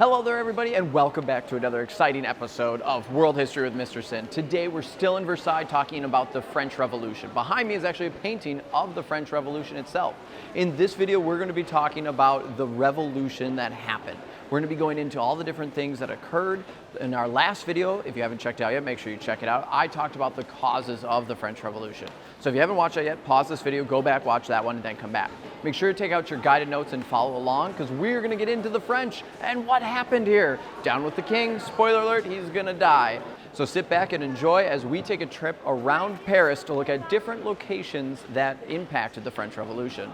Hello there everybody and welcome back to another exciting episode of World History with Mr. Sin. Today we're still in Versailles talking about the French Revolution. Behind me is actually a painting of the French Revolution itself. In this video we're going to be talking about the revolution that happened. We're going to be going into all the different things that occurred. In our last video, if you haven't checked it out yet, make sure you check it out. I talked about the causes of the French Revolution. So if you haven't watched that yet, pause this video, go back, watch that one, and then come back. Make sure to take out your guided notes and follow along because we're going to get into the French and what happened here. Down with the king, spoiler alert, he's going to die. So sit back and enjoy as we take a trip around Paris to look at different locations that impacted the French Revolution.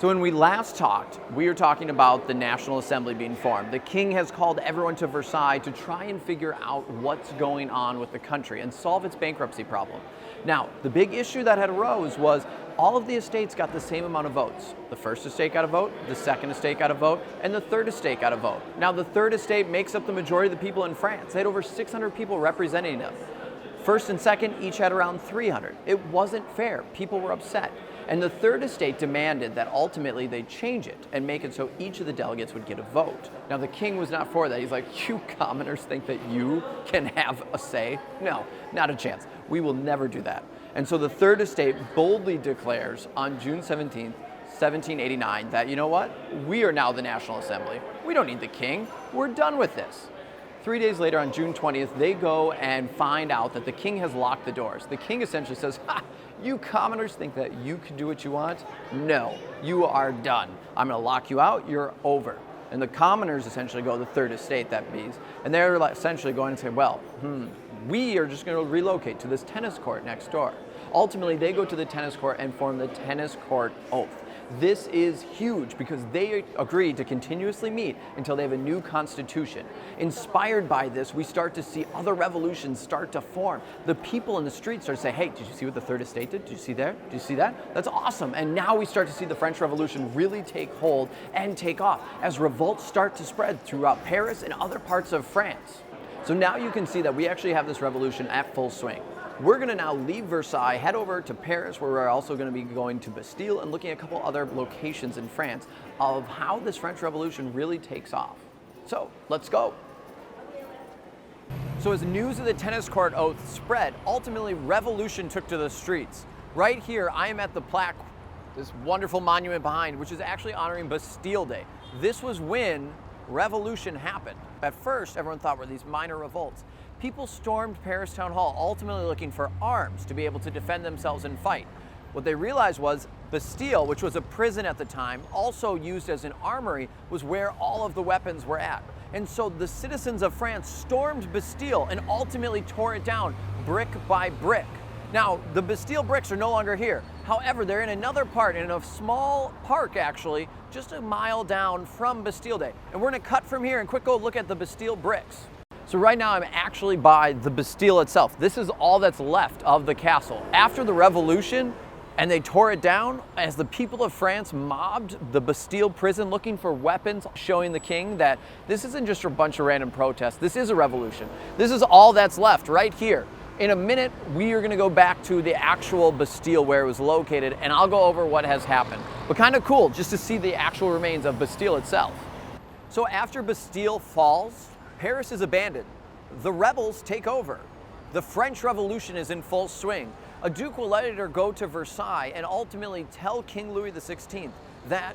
So when we last talked, we were talking about the National Assembly being formed. The king has called everyone to Versailles to try and figure out what's going on with the country and solve its bankruptcy problem. Now, the big issue that had arose was all of the estates got the same amount of votes. The first estate got a vote, the second estate got a vote, and the third estate got a vote. Now, the third estate makes up the majority of the people in France. They had over 600 people representing them. First and second each had around 300. It wasn't fair. People were upset. And the third estate demanded that ultimately they change it and make it so each of the delegates would get a vote. Now the king was not for that. He's like, you commoners think that you can have a say? No, not a chance. We will never do that. And so the third estate boldly declares on June 17th, 1789 that, you know what? We are now the National Assembly. We don't need the king. We're done with this. 3 days later, on June 20th, they go and find out that the king has locked the doors. The king essentially says, ha, you commoners think that you can do what you want? No, you are done. I'm going to lock you out. You're over. And the commoners essentially go to the third estate, that means, and they're essentially going to say, well, we are just going to relocate to this tennis court next door. Ultimately, they go to the tennis court and form the tennis court oath. This is huge because they agreed to continuously meet until they have a new constitution. Inspired by this, we start to see other revolutions start to form. The people in the streets start to say, hey, did you see what the third estate did? Did you see there? Did you see that? That's awesome. And now we start to see the French Revolution really take hold and take off as revolts start to spread throughout Paris and other parts of France. So now you can see that we actually have this revolution at full swing. We're going to now leave Versailles, head over to Paris, where we're also going to be going to Bastille and looking at a couple other locations in France of how this French Revolution really takes off. So let's go. So as news of the tennis court oath spread, ultimately revolution took to the streets. Right here, I am at the plaque, this wonderful monument behind, which is actually honoring Bastille Day. This was when revolution happened. At first, everyone thought were these minor revolts. People stormed Paris Town Hall, ultimately looking for arms to be able to defend themselves and fight. What they realized was Bastille, which was a prison at the time, also used as an armory, was where all of the weapons were at. And so the citizens of France stormed Bastille and ultimately tore it down brick by brick. Now, the Bastille bricks are no longer here. However, they're in another part, in a small park actually, just a mile down from Bastille Day. And we're gonna cut from here and quick go look at the Bastille bricks. So right now I'm actually by the Bastille itself. This is all that's left of the castle. After the revolution, and they tore it down, as the people of France mobbed the Bastille prison looking for weapons, showing the king that this isn't just a bunch of random protests, this is a revolution. This is all that's left right here. In a minute, we are gonna go back to the actual Bastille where it was located, and I'll go over what has happened. But kind of cool just to see the actual remains of Bastille itself. So after Bastille falls, Paris is abandoned. The rebels take over. The French Revolution is in full swing. A duke will later go to Versailles and ultimately tell King Louis XVI that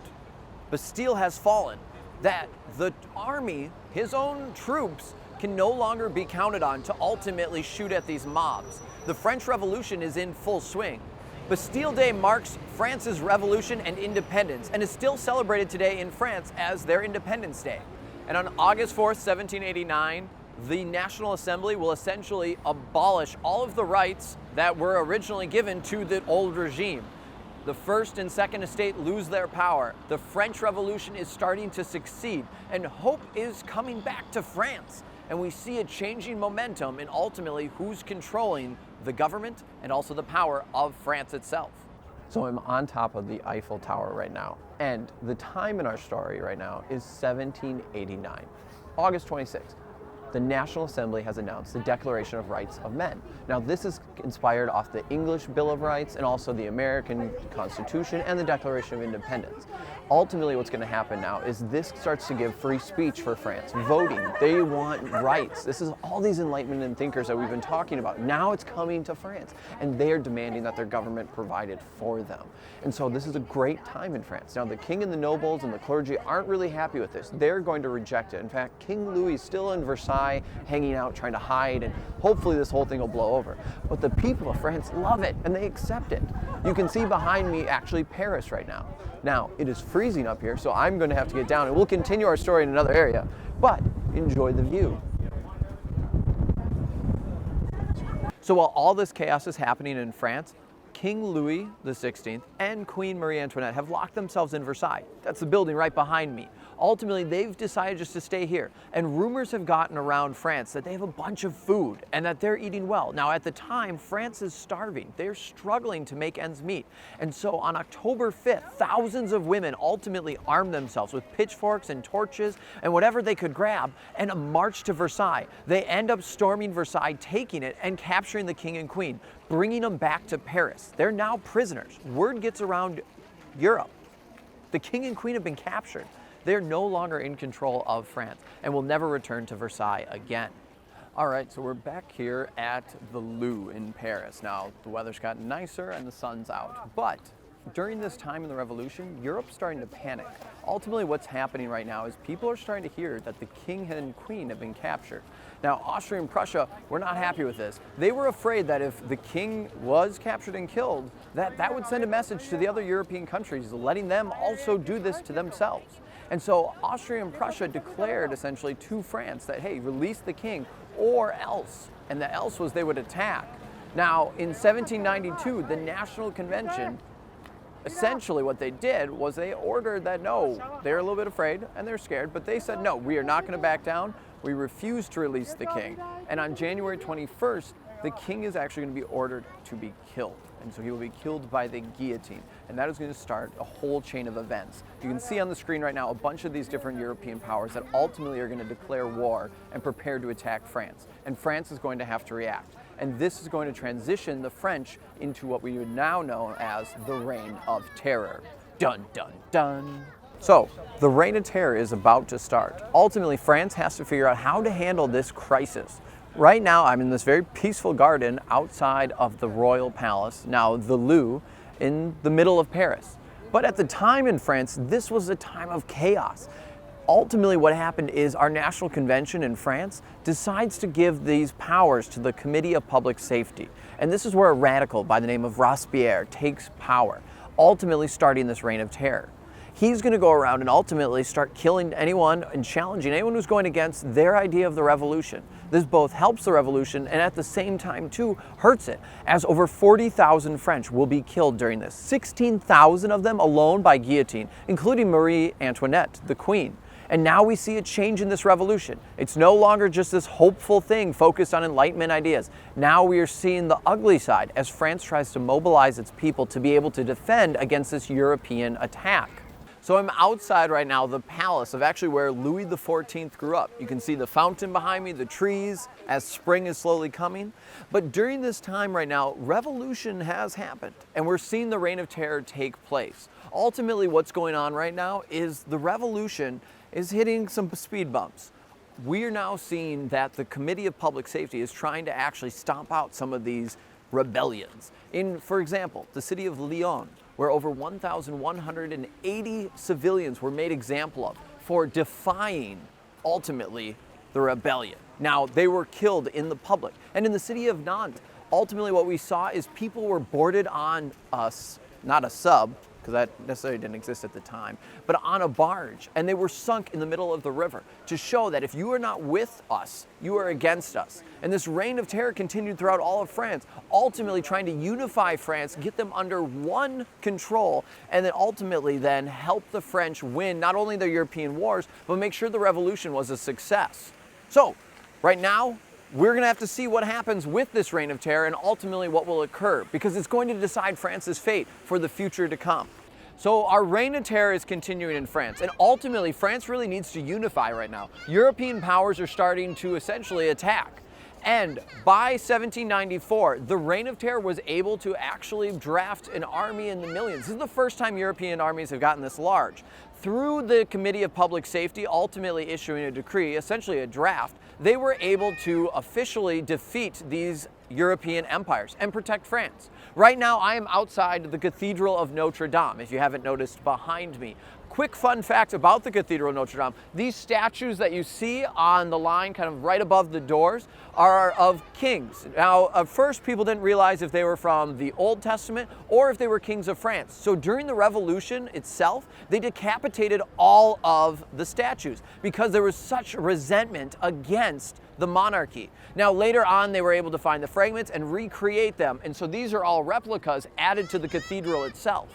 Bastille has fallen, that the army, his own troops, can no longer be counted on to ultimately shoot at these mobs. The French Revolution is in full swing. Bastille Day marks France's revolution and independence and is still celebrated today in France as their Independence Day. And on August 4th, 1789, the National Assembly will essentially abolish all of the rights that were originally given to the old regime. The first and second estate lose their power. The French Revolution is starting to succeed, and hope is coming back to France. And we see a changing momentum in ultimately who's controlling the government and also the power of France itself. So I'm on top of the Eiffel Tower right now, and the time in our story right now is 1789, August 26th. the National Assembly has announced the Declaration of Rights of Men. Now, this is inspired off the English Bill of Rights and also the American Constitution and the Declaration of Independence. Ultimately, what's going to happen now is this starts to give free speech for France, voting. They want rights. This is all these Enlightenment and thinkers that we've been talking about. Now it's coming to France, and they are demanding that their government provide it for them. And so this is a great time in France. Now, the king and the nobles and the clergy aren't really happy with this. They're going to reject it. In fact, King Louis is still in Versailles, hanging out, trying to hide, and hopefully this whole thing will blow over. But the people of France love it, and they accept it. You can see behind me, actually, Paris right now. Now, it is freezing up here, so I'm going to have to get down, and we'll continue our story in another area, but enjoy the view. So while all this chaos is happening in France, King Louis XVI and Queen Marie Antoinette have locked themselves in Versailles. That's the building right behind me. Ultimately, they've decided just to stay here. And rumors have gotten around France that they have a bunch of food and that they're eating well. Now, at the time, France is starving. They're struggling to make ends meet. And so on October 5th, thousands of women ultimately armed themselves with pitchforks and torches and whatever they could grab and marched to Versailles. They end up storming Versailles, taking it and capturing the king and queen, bringing them back to Paris. They're now prisoners. Word gets around Europe. The king and queen have been captured. They're no longer in control of France and will never return to Versailles again. All right, so we're back here at the Louvre in Paris. Now, the weather's gotten nicer and the sun's out, but during this time in the revolution, Europe's starting to panic. Ultimately, what's happening right now is people are starting to hear that the king and queen have been captured. Now, Austria and Prussia were not happy with this. They were afraid that if the king was captured and killed, that would send a message to the other European countries, letting them also do this to themselves. And so Austria and Prussia declared essentially to France that, hey, release the king or else. And the else was they would attack. Now, in 1792, the National Convention, essentially what they did was they ordered that no, they're a little bit afraid and they're scared, but they said, no, we are not going to back down. We refuse to release the king. And on January 21st, the king is actually going to be ordered to be killed. And so he will be killed by the guillotine. And that is going to start a whole chain of events. You can see on the screen right now a bunch of these different European powers that ultimately are going to declare war and prepare to attack France. And France is going to have to react. And this is going to transition the French into what we would now know as the Reign of Terror. Dun, dun, dun. So, the Reign of Terror is about to start. Ultimately, France has to figure out how to handle this crisis. Right now, I'm in this very peaceful garden outside of the royal palace, now the Louvre, in the middle of Paris. But at the time in France, this was a time of chaos. Ultimately, what happened is our National Convention in France decides to give these powers to the Committee of Public Safety. And this is where a radical by the name of Robespierre takes power, ultimately starting this Reign of Terror. He's going to go around and ultimately start killing anyone and challenging anyone who's going against their idea of the revolution. This both helps the revolution and at the same time too hurts it, as over 40,000 French will be killed during this. 16,000 of them alone by guillotine, including Marie Antoinette, the queen. And now we see a change in this revolution. It's no longer just this hopeful thing focused on Enlightenment ideas. Now we are seeing the ugly side as France tries to mobilize its people to be able to defend against this European attack. So I'm outside right now, the palace of actually where Louis XIV grew up. You can see the fountain behind me, the trees, as spring is slowly coming. But during this time right now, revolution has happened, and we're seeing the Reign of Terror take place. Ultimately, what's going on right now is the revolution is hitting some speed bumps. We are now seeing that the Committee of Public Safety is trying to actually stomp out some of these rebellions. In, for example, the city of Lyon, where over 1,180 civilians were made example of for defying, ultimately, the rebellion. Now, they were killed in the public. And in the city of Nantes, ultimately what we saw is people were boarded on not a sub, because that necessarily didn't exist at the time, but on a barge, and they were sunk in the middle of the river to show that if you are not with us, you are against us. And this Reign of Terror continued throughout all of France, ultimately trying to unify France, get them under one control, and then ultimately then help the French win not only their European wars, but make sure the revolution was a success. So, right now, we're going to have to see what happens with this Reign of Terror and ultimately what will occur, because it's going to decide France's fate for the future to come. So our reign of terror is continuing in France, and ultimately France really needs to unify right now. European powers are starting to essentially attack. And by 1794, the Reign of Terror was able to actually draft an army in the millions. This is the first time European armies have gotten this large. Through the Committee of Public Safety ultimately issuing a decree, essentially a draft, they were able to officially defeat these European empires and protect France. Right now, I am outside the Cathedral of Notre Dame, if you haven't noticed behind me. Quick fun fact about the Cathedral of Notre Dame, these statues that you see on the line kind of right above the doors are of kings. Now, at first people didn't realize if they were from the Old Testament or if they were kings of France. So during the Revolution itself, they decapitated all of the statues because there was such resentment against the monarchy. Now later on they were able to find the fragments and recreate them, and so these are all replicas added to the cathedral itself.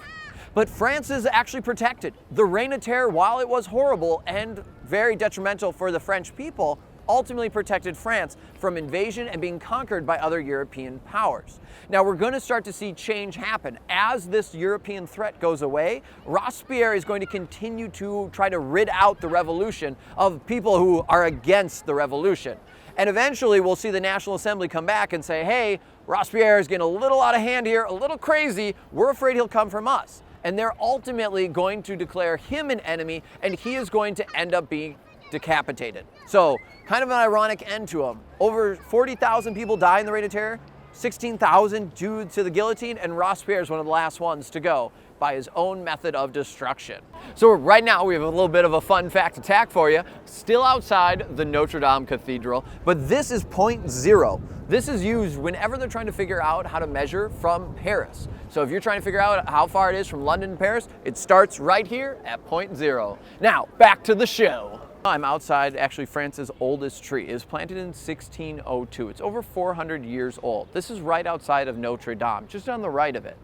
But France is actually protected. The Reign of Terror, while it was horrible and very detrimental for the French people, ultimately protected France from invasion and being conquered by other European powers. Now we're going to start to see change happen. As this European threat goes away, Robespierre is going to continue to try to rid out the revolution of people who are against the revolution. And eventually we'll see the National Assembly come back and say, hey, Robespierre is getting a little out of hand here, a little crazy, we're afraid he'll come from us. And they're ultimately going to declare him an enemy, and he is going to end up being decapitated. So, kind of an ironic end to him. Over 40,000 people die in the Reign of Terror, 16,000 due to the guillotine, and Robespierre is one of the last ones to go by his own method of destruction. So right now we have a little bit of a fun fact attack for you, still outside the Notre Dame Cathedral, but this is point zero. This is used whenever they're trying to figure out how to measure from Paris. So if you're trying to figure out how far it is from London to Paris, it starts right here at point zero. Now, back to the show. I'm outside actually France's oldest tree. It was planted in 1602. It's over 400 years old. This is right outside of Notre Dame, just on the right of it.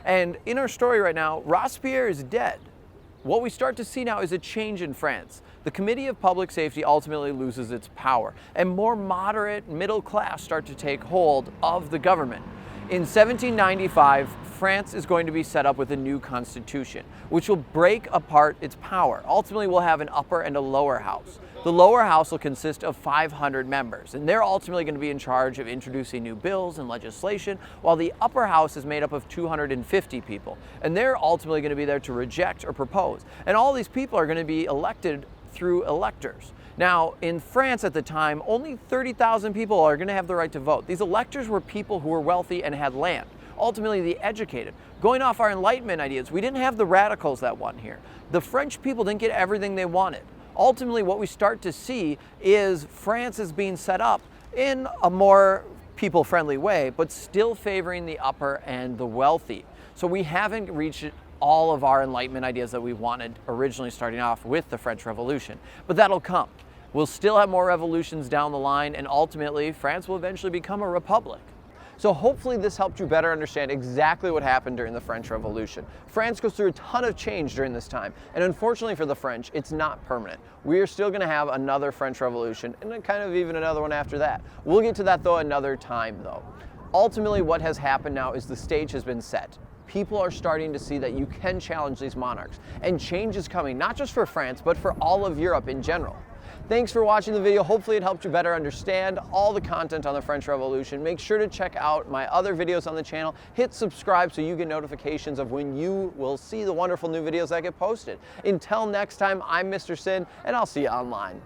And in our story right now, Robespierre is dead. What we start to see now is a change in France. The Committee of Public Safety ultimately loses its power, and more moderate middle class start to take hold of the government. In 1795, France is going to be set up with a new constitution, which will break apart its power. Ultimately, we'll have an upper and a lower house. The lower house will consist of 500 members, and they're ultimately going to be in charge of introducing new bills and legislation, while the upper house is made up of 250 people, and they're ultimately going to be there to reject or propose. And all these people are going to be elected through electors. Now, in France at the time, only 30,000 people are going to have the right to vote. These electors were people who were wealthy and had land, ultimately the educated. Going off our Enlightenment ideas, we didn't have the radicals that won here. The French people didn't get everything they wanted. Ultimately, what we start to see is France is being set up in a more people-friendly way, but still favoring the upper and the wealthy. So we haven't reached all of our Enlightenment ideas that we wanted originally starting off with the French Revolution, but that'll come. We'll still have more revolutions down the line, and ultimately, France will eventually become a republic. So hopefully this helped you better understand exactly what happened during the French Revolution. France goes through a ton of change during this time, and unfortunately for the French, it's not permanent. We are still going to have another French Revolution, and then kind of even another one after that. We'll get to that though another time though. Ultimately, what has happened now is the stage has been set. People are starting to see that you can challenge these monarchs, and change is coming, not just for France, but for all of Europe in general. Thanks for watching the video. Hopefully it helped you better understand all the content on the French Revolution. Make sure to check out my other videos on the channel. Hit subscribe so you get notifications of when you will see the wonderful new videos that get posted. Until next time, I'm Mr. Sin, and I'll see you online.